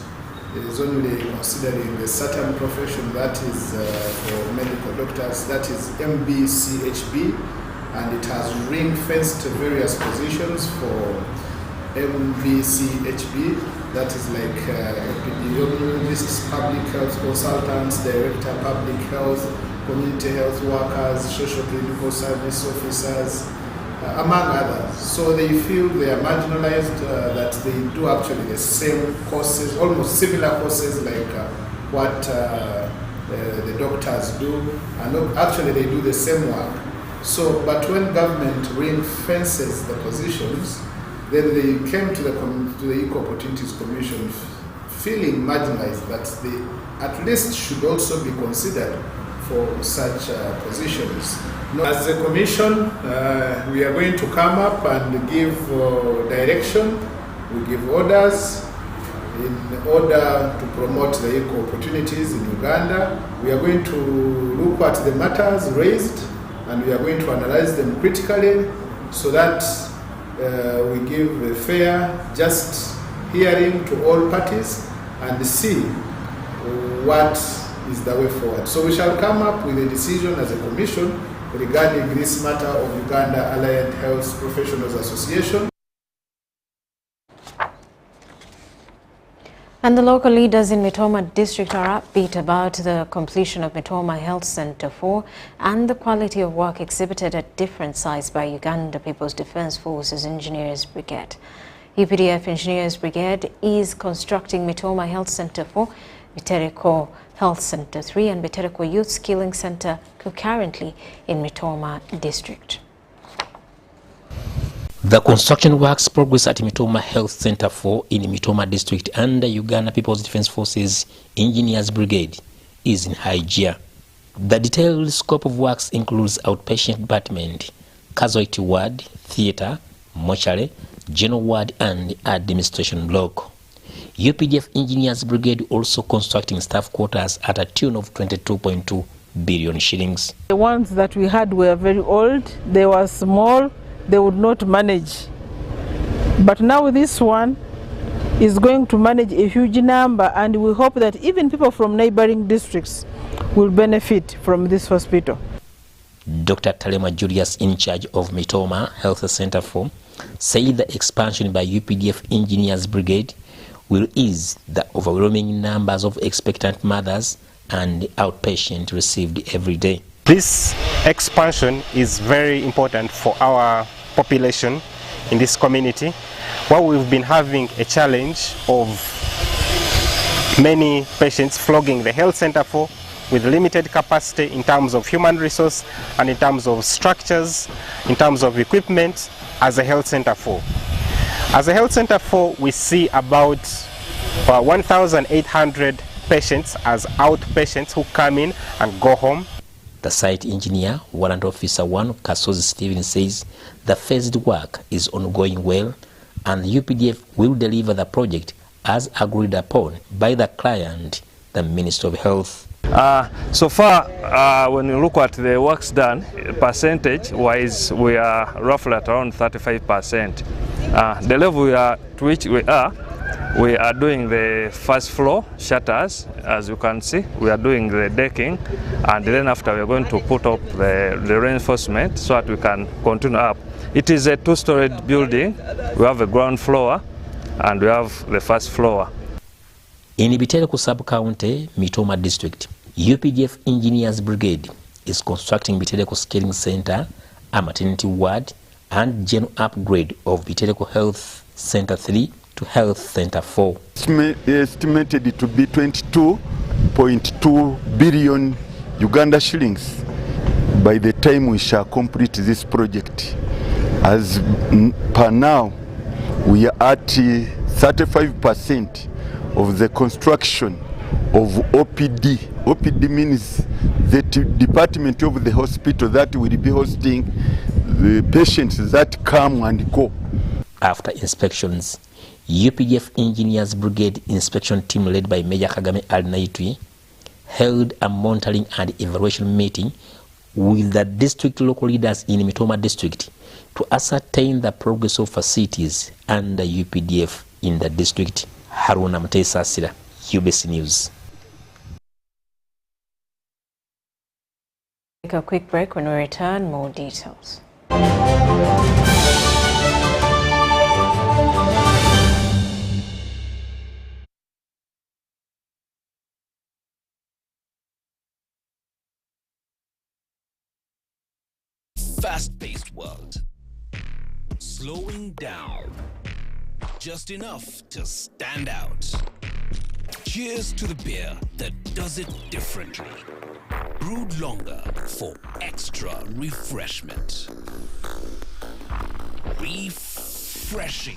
is only considering a certain profession that is for medical doctors, that is MBCHB, and it has ring-fenced various positions for MBCHB, that is like epidemiologists, public health consultants, director public health, community health workers, social clinical service officers, among others. So they feel they are marginalized, that they do actually the same courses, almost similar courses like what the doctors do, and actually they do the same work. So, but when government ring-fences the positions, then they came to the Equal Opportunities Commission feeling marginalized, that they at least should also be considered for such positions. As a commission, we are going to come up and give direction, we give orders in order to promote the equal opportunities in Uganda. We are going to look at the matters raised and we are going to analyze them critically so that we give a fair, just hearing to all parties and see what is the way forward. So we shall come up with a decision as a commission regarding this matter of Uganda Allied Health Professionals Association. And the local leaders in Mitoma district are upbeat about the completion of Mitoma Health Center 4 and the quality of work exhibited at different sites by Uganda People's Defence Forces Engineers Brigade. UPDF Engineers Brigade is constructing Mitoma Health Center 4, Bitereko Health Center 3 and Bitereko Youth Skilling Center concurrently in Mitoma district. The construction works progress at Mitoma Health Center 4 in Mitoma district under Uganda People's Defence Forces Engineers Brigade is in high gear. The detailed scope of works includes outpatient department, casualty ward, theatre, mortuary, general ward and administration block. UPDF Engineers Brigade also constructing staff quarters at a tune of 22.2 billion shillings. The ones that we had were very old, they were small, they would not manage. But now this one is going to manage a huge number, and we hope that even people from neighboring districts will benefit from this hospital. Dr. Talema Julius, in charge of Mitoma Health Center 4, said the expansion by UPDF Engineers Brigade will ease the overwhelming numbers of expectant mothers and outpatients received every day. This expansion is very important for our population in this community, where we've been having a challenge of many patients flogging the health center 4 with limited capacity in terms of human resource and in terms of structures, in terms of equipment as a health center 4. As a health center 4, we see about 1,800 patients as outpatients who come in and go home. The site engineer, Warrant Officer 1, Kasozi Stephen, says the phased work is ongoing well and the UPDF will deliver the project as agreed upon by the client, the Minister of Health. So far, when you look at the works done, percentage-wise, we are roughly at around 35%. The level to which we are doing the first floor shutters, as you can see. We are doing the decking, and then after we are going to put up the reinforcement so that we can continue up. It is a two-storied building. We have a ground floor and we have the first floor. In Bitereko sub-county, Mitoma district, UPDF Engineers Brigade is constructing Bitereko Skilling Center, a maternity ward and general upgrade of Bitereko Health Center 3 to Health Center 4. Estimated to be 22.2 billion Uganda shillings by the time we shall complete this project. As per now, we are at 35% of the construction of OPD. OPD means the department of the hospital that will be hosting the patients that come and go. After inspections, UPDF Engineers Brigade inspection team led by Major Kagame Al-Naitwi held a monitoring and evaluation meeting with the district local leaders in Mitoma district to ascertain the progress of facilities under UPDF in the district. Haruna Mtesa Sira, UBC News. Take a quick break. When we return, more details. Fast-paced world. Slowing down. Just enough to stand out. Cheers to the beer that does it differently. Brewed longer for extra refreshment. Refreshing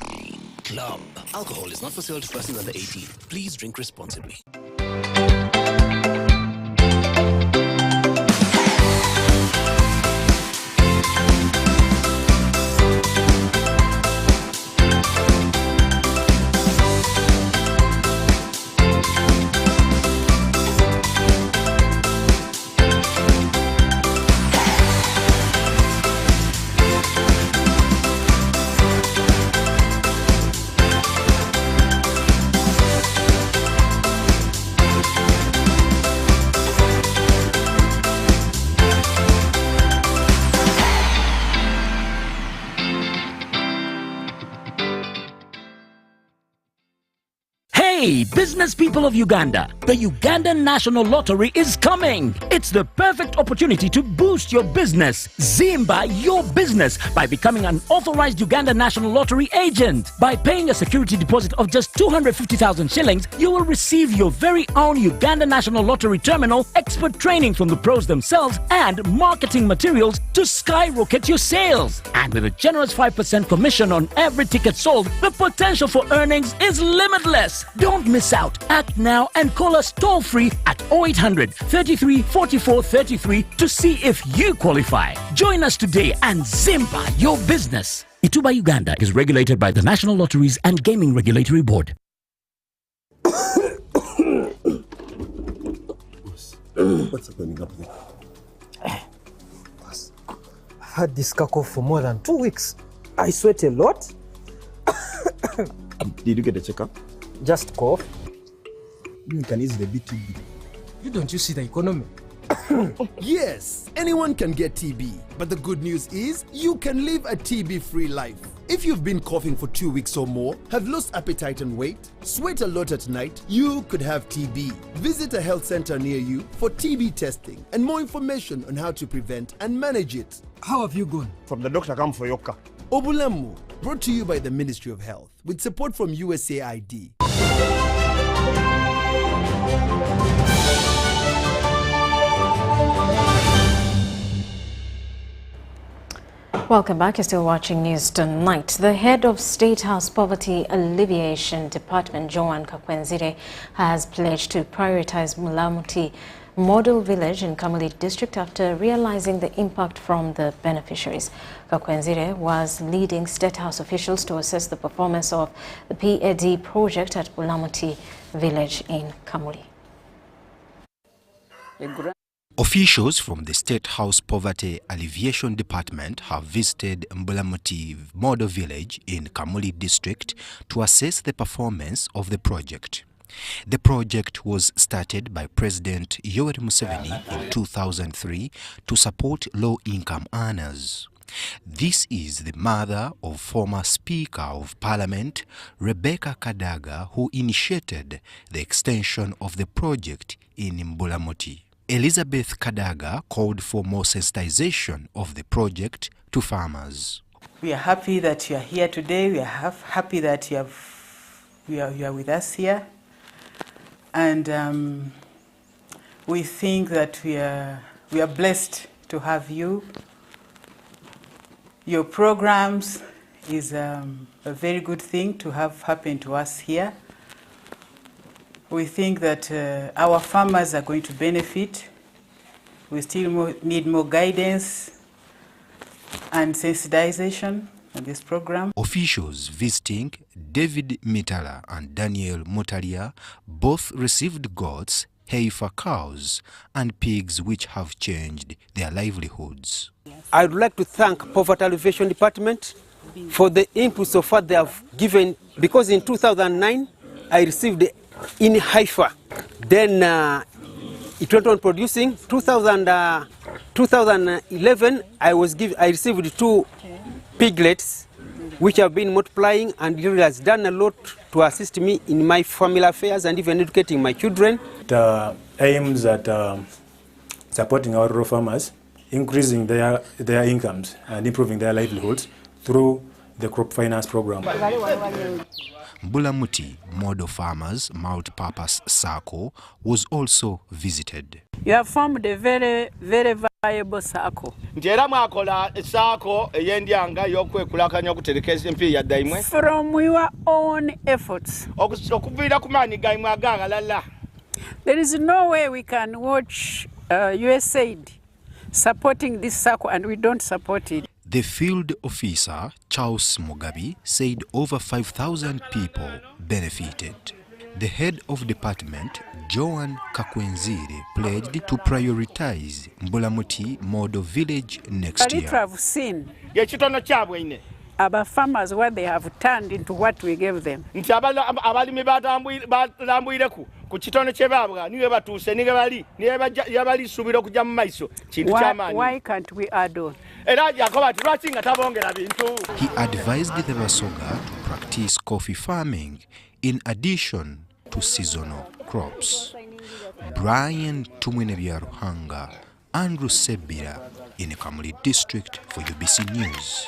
Club. Alcohol is not for sale to persons under 18. Please drink responsibly. Hey, business people of Uganda, the Ugandan National Lottery is coming. It's the perfect opportunity to boost your business. Zimba your business by becoming an authorized Uganda National Lottery agent. By paying a security deposit of just 250,000 shillings, you will receive your very own Uganda National Lottery terminal, expert training from the pros themselves, and marketing materials to skyrocket your sales. And with a generous 5% commission on every ticket sold, the potential for earnings is limitless. Don't miss out. Act now and call us toll-free at 0800 33 44 33 to see if you qualify. Join us today and Zimba your business. Ituba Uganda is regulated by the National Lotteries and Gaming Regulatory Board. What's happening up there? I've had this cough for more than 2 weeks. I sweat a lot. Did you get a checkup? Just cough. You can easily beat TB. You don't you see the economy? Yes, anyone can get TB, but the good news is you can live a TB-free life. If you've been coughing for 2 weeks or more, have lost appetite and weight, sweat a lot at night, you could have TB. Visit a health center near you for TB testing and more information on how to prevent and manage it. How have you gone? From the doctor come for Yoka. Obulemu, brought to you by the Ministry of Health with support from USAID. Welcome back. You're still watching News Tonight. The head of State House Poverty Alleviation Department, Joan Kakwenzire, has pledged to prioritize Mulamuti Model Village in Kamuli District after realizing the impact from the beneficiaries. Kakwenzire was leading State House officials to assess the performance of the PAD project at Mulamuti Village in Kamuli. Officials from the State House Poverty Alleviation Department have visited Mbulamuti Model Village in Kamuli District to assess the performance of the project. The project was started by President Yoweri Museveni in 2003 to support low-income earners. This is the mother of former Speaker of Parliament, Rebecca Kadaga, who initiated the extension of the project in Mbulamuti. Elizabeth Kadaga called for more sensitization of the project to farmers. We are happy that you are here today. We are happy that you are with us here. And we think that we are blessed to have you. Your programs is a very good thing to have happen to us here. We think that our farmers are going to benefit. We still need more guidance and sensitization on this program. Officials visiting David Mitala and Daniel Motalia both received goats, heifer cows, and pigs which have changed their livelihoods. I would like to thank Poverty Alleviation Department for the input so far they have given, because in 2009 I received in heifer. Then it went on producing. 2011 I received 2 piglets which have been multiplying, and it has done a lot to assist me in my family affairs and even educating my children. It aims at supporting our rural farmers, increasing their incomes and improving their livelihoods through the crop finance program. Mbulamuti Model Farmers Multi-Purpose Circle was also visited. You have formed a very, very viable circle. From your own efforts. There is no way we can watch USAID supporting this circle and we don't support it. The field officer, Charles Mugabe, said over 5,000 people benefited. The head of department, Joan Kakwenzire, pledged to prioritize Mbulamuti Model Village next year. Have seen our farmers, what they have turned into what we gave them. Why can't we add on? He advised the Basoga to practice coffee farming in addition to seasonal crops. Brian Tumwenebyaro Ruhanga, Andrew Sebira in Kamuli District for UBC News.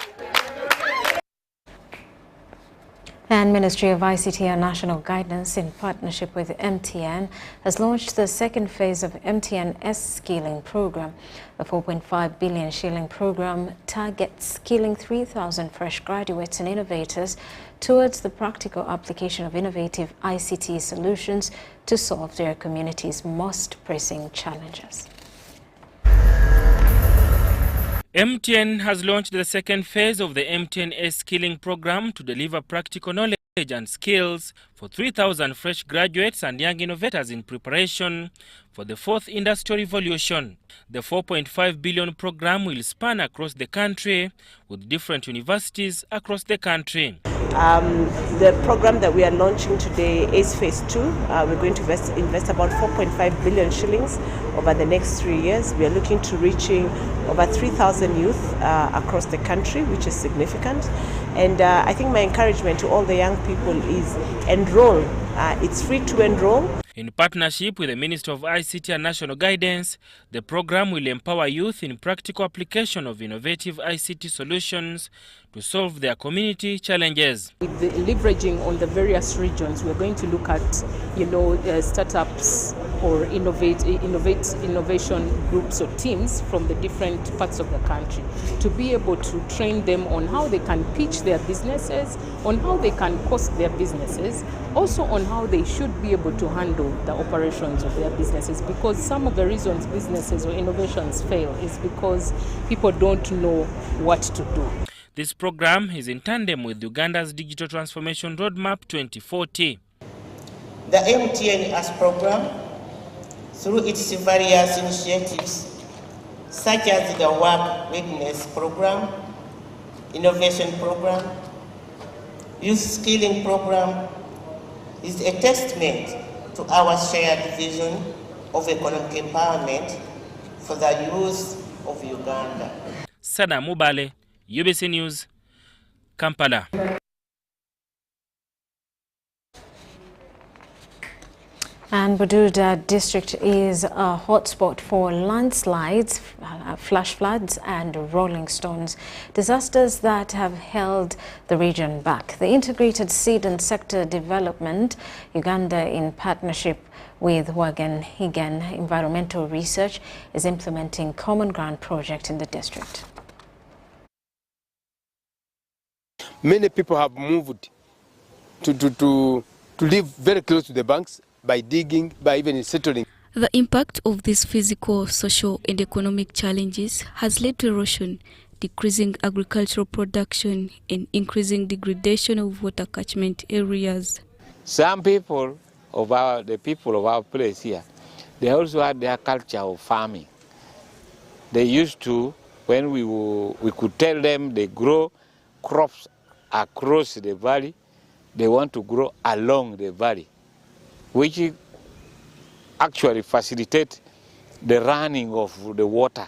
And Ministry of ICT and National Guidance, in partnership with MTN, has launched the second phase of MTN S-Skilling program. The 4.5 billion shilling program targets skilling 3,000 fresh graduates and innovators towards the practical application of innovative ICT solutions to solve their community's most pressing challenges. MTN has launched the second phase of the MTN S-Skilling program to deliver practical knowledge and skills for 3,000 fresh graduates and young innovators in preparation for the fourth industrial revolution. The 4.5 billion program will span across the country with different universities across the country. The program that we are launching today is phase 2. We're going to invest about 4.5 billion shillings over the next 3 years. We are looking to reaching over 3,000 youth across the country, which is significant. And I think my encouragement to all the young people is enroll. It's free to enroll. In partnership with the Ministry of ICT and National Guidance, the program will empower youth in practical application of innovative ICT solutions to solve their community challenges. With the leveraging on the various regions, we're going to look at, startups or innovation groups or teams from the different parts of the country to be able to train them on how they can pitch their businesses, on how they can cost their businesses, also on how they should be able to handle the operations of their businesses, because some of the reasons businesses or innovations fail is because people don't know what to do. This program is in tandem with Uganda's Digital Transformation Roadmap 2040. The MTN program, through its various initiatives, such as the Work Readiness Program, Innovation Program, Youth Skilling Program, is a testament to our shared vision of economic empowerment for the youth of Uganda. Sada Mubale, UBC News, Kampala. And Bududa district is a hotspot for landslides, flash floods and rolling stones, disasters that have held the region back. The Integrated Seed and Sector Development, Uganda in partnership with Wetland Environmental Research, is implementing Common Ground project in the district. Many people have moved to live very close to the banks, by digging, by even settling. The impact of these physical, social and economic challenges has led to erosion, decreasing agricultural production and increasing degradation of water catchment areas. Some people the people of our place here, they also had their culture of farming. They used to, when we could tell them they grow crops across the valley, they want to grow along the valley, which actually facilitate the running of the water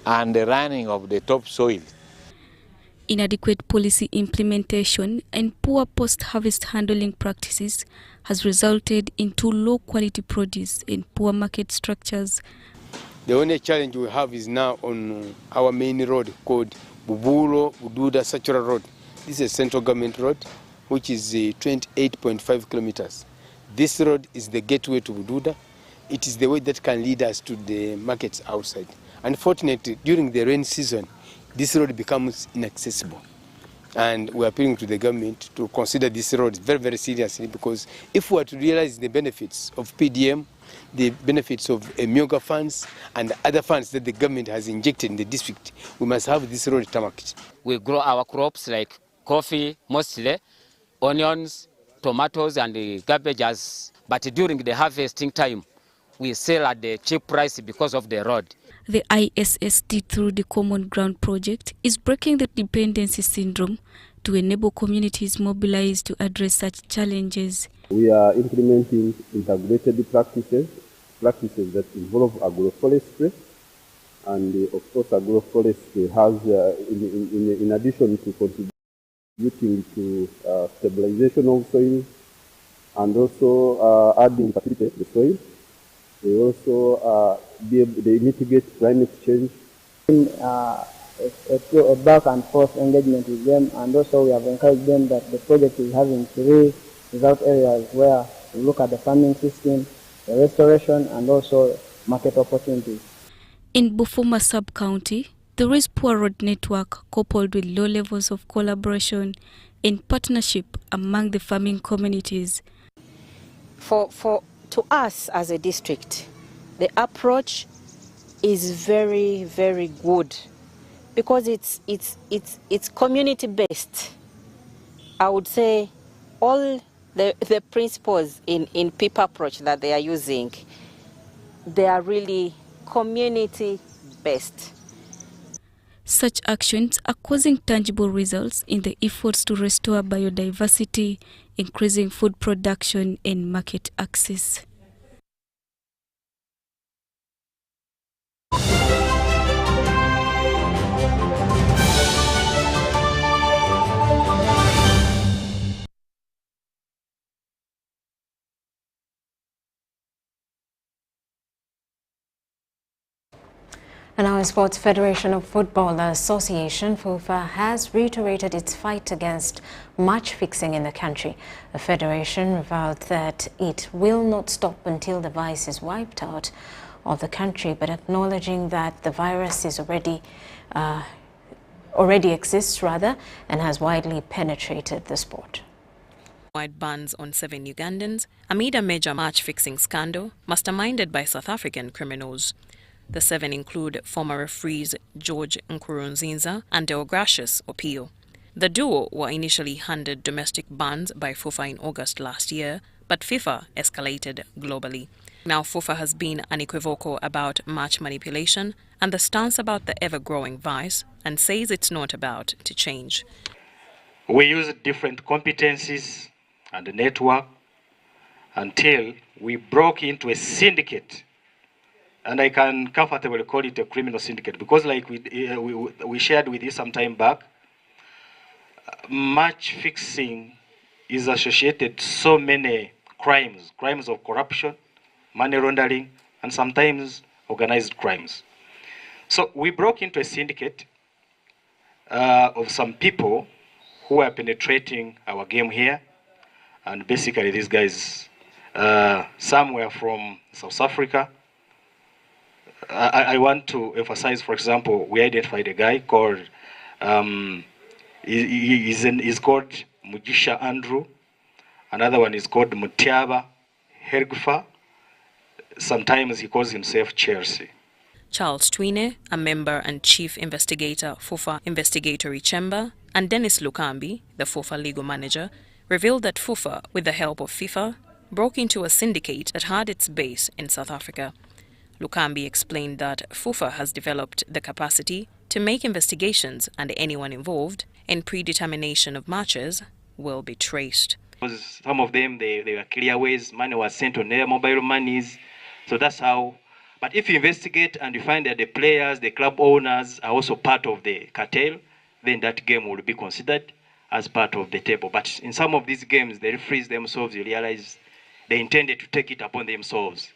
and the running of the topsoil. Inadequate policy implementation and poor post-harvest handling practices has resulted in too low-quality produce and poor market structures. The only challenge we have is now on our main road called Bududa Sachura Road. This is a central government road, which is 28.5 kilometers. This road is the gateway to Bududa. It is the way that can lead us to the markets outside. Unfortunately, during the rain season, this road becomes inaccessible. And we are appealing to the government to consider this road very, very seriously, because if we are to realize the benefits of PDM, the benefits of Myoga funds and other funds that the government has injected in the district, we must have this road tarmacked. We grow our crops like coffee, mostly, onions, tomatoes and the cabbages, but during the harvesting time, we sell at the cheap price because of the road. The ISSD, through the Common Ground project, is breaking the dependency syndrome to enable communities mobilized to address such challenges. We are implementing integrated practices that involve agroforestry, and of course agroforestry has, in addition to contributing to stabilization of soil, and also adding fertility to the soil. They also they mitigate climate change. A back and forth engagement with them, and also we have encouraged them that the project is having 3 result areas where we look at the farming system, the restoration, and also market opportunities. In Bufuma sub-county, there is poor road network coupled with low levels of collaboration and partnership among the farming communities. To us as a district, the approach is very, very good because it's community based. I would say all the principles in PIP approach that they are using, they are really community based. Such actions are causing tangible results in the efforts to restore biodiversity, increasing food production and market access. And now in sports, Federation of Football Association, FUFA, has reiterated its fight against match fixing in the country. The federation vowed that it will not stop until the vice is wiped out of the country, but acknowledging that the virus is already exists and has widely penetrated the sport. Wide bans on 7 Ugandans amid a major match-fixing scandal masterminded by South African criminals. The 7 include former referees George Nkurunziza and Deogracius Opio. The duo were initially handed domestic bans by FUFA in August last year, but FIFA escalated globally. Now FUFA has been unequivocal about match manipulation and the stance about the ever-growing vice, and says it's not about to change. We use different competencies and the network until we broke into a syndicate. And I can comfortably call it a criminal syndicate because, like we shared with you some time back, match fixing is associated so many crimes of corruption, money laundering, and sometimes organized crimes. So we broke into a syndicate of some people who are penetrating our game here, and basically these guys, some were from South Africa. I want to emphasize, for example, we identified a guy called, he's called Mujisha Andrew. Another one is called Mutiaba Hergfa. Sometimes he calls himself Chelsea. Charles Twine, a member and chief investigator, FUFA Investigatory Chamber, and Dennis Lukambi, the FUFA legal manager, revealed that FUFA, with the help of FIFA, broke into a syndicate that had its base in South Africa. Lukambi explained that FUFA has developed the capacity to make investigations, and anyone involved in predetermination of matches will be traced. Some of them, they were clear ways, money was sent on their mobile monies, so that's how. But if you investigate and you find that the players, the club owners are also part of the cartel, then that game will be considered as part of the table. But in some of these games, the referees themselves, you realize they intended to take it upon themselves.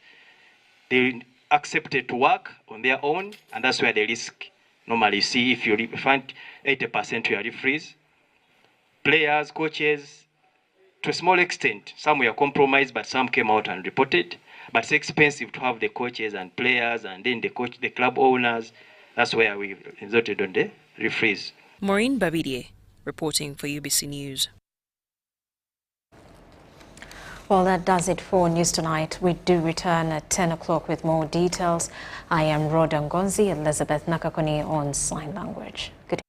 They accepted to work on their own, and that's where the risk normally see. If you find 80% to your referees, players, coaches, to a small extent, some were compromised, but some came out and reported. But it's expensive to have the coaches and players, and then the club owners. That's where we resorted on the referees. Maureen Babidie, reporting for UBC News. Well, that does it for News Tonight. We do return at 10 o'clock with more details. I am Rhoda Ngonzi, Elizabeth Nakakoni on Sign Language. Good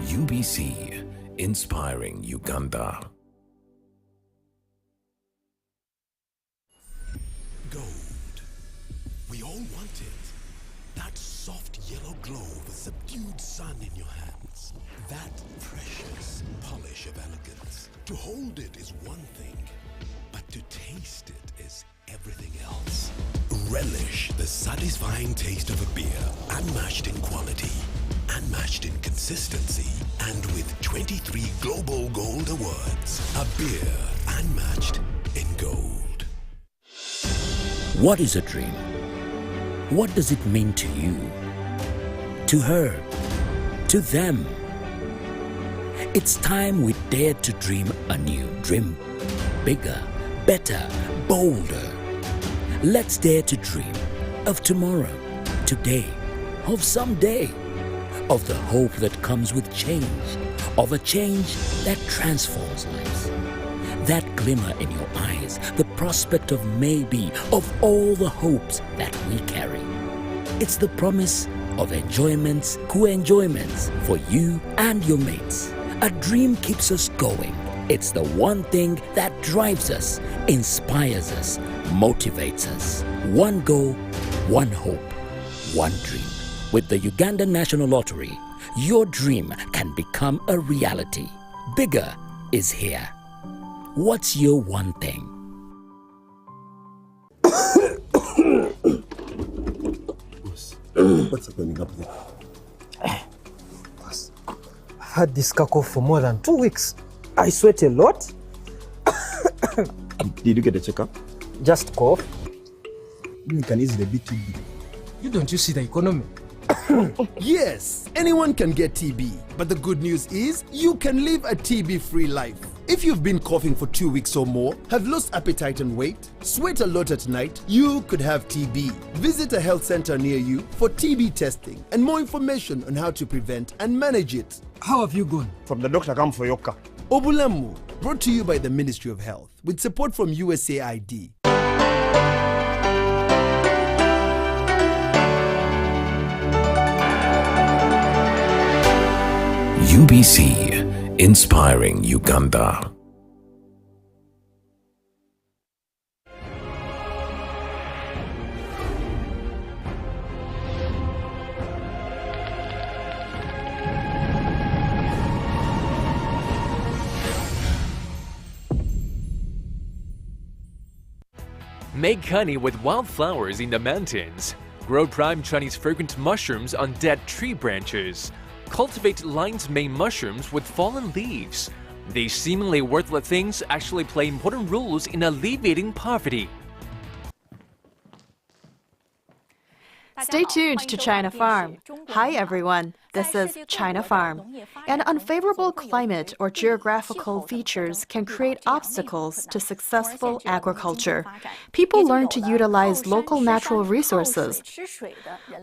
UBC, inspiring Uganda. Gold. We all want it. That soft yellow glow of a subdued sun in your hands. That precious polish of elegance. To hold it is one thing, but to taste it is everything else. Relish the satisfying taste of a beer, unmatched in quality, unmatched in consistency, and with 23 Global Gold Awards. A beer unmatched in gold. What is a dream? What does it mean to you? To her? To them? It's time we dare to dream anew. Dream bigger, better, bolder. Let's dare to dream of tomorrow, today, of someday, of the hope that comes with change, of a change that transforms lives. That glimmer in your eyes, the prospect of maybe, of all the hopes that we carry. It's the promise of enjoyments, co-enjoyments for you and your mates. A dream keeps us going. It's the one thing that drives us, inspires us, motivates us. One goal, one hope, one dream. With the Uganda National Lottery, your dream can become a reality. Bigger is here. What's your one thing? What's happening up there? I've had this cough for more than 2 weeks. I sweat a lot. Did you get a checkup? Just cough. You can easily be TB. Don't you see the economy? Yes, anyone can get TB, but the good news is you can live a TB-free life. If you've been coughing for 2 weeks or more, have lost appetite and weight, sweat a lot at night, you could have TB. Visit a health center near you for TB testing and more information on how to prevent and manage it. How have you gone? From the doctor come for your car. Obulamu, brought to you by the Ministry of Health with support from USAID. UBC, inspiring Uganda. Make honey with wildflowers in the mountains. Grow prime Chinese fragrant mushrooms on dead tree branches. Cultivate lion's mane mushrooms with fallen leaves. These seemingly worthless things actually play important roles in alleviating poverty. Stay tuned to China Farm. Hi everyone, this is China Farm. An unfavorable climate or geographical features can create obstacles to successful agriculture. People learn to utilize local natural resources.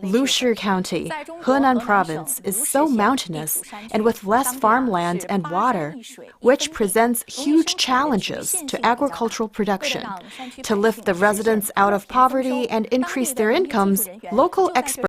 Lushi County, Henan Province is so mountainous and with less farmland and water, which presents huge challenges to agricultural production. To lift the residents out of poverty and increase their incomes, local experts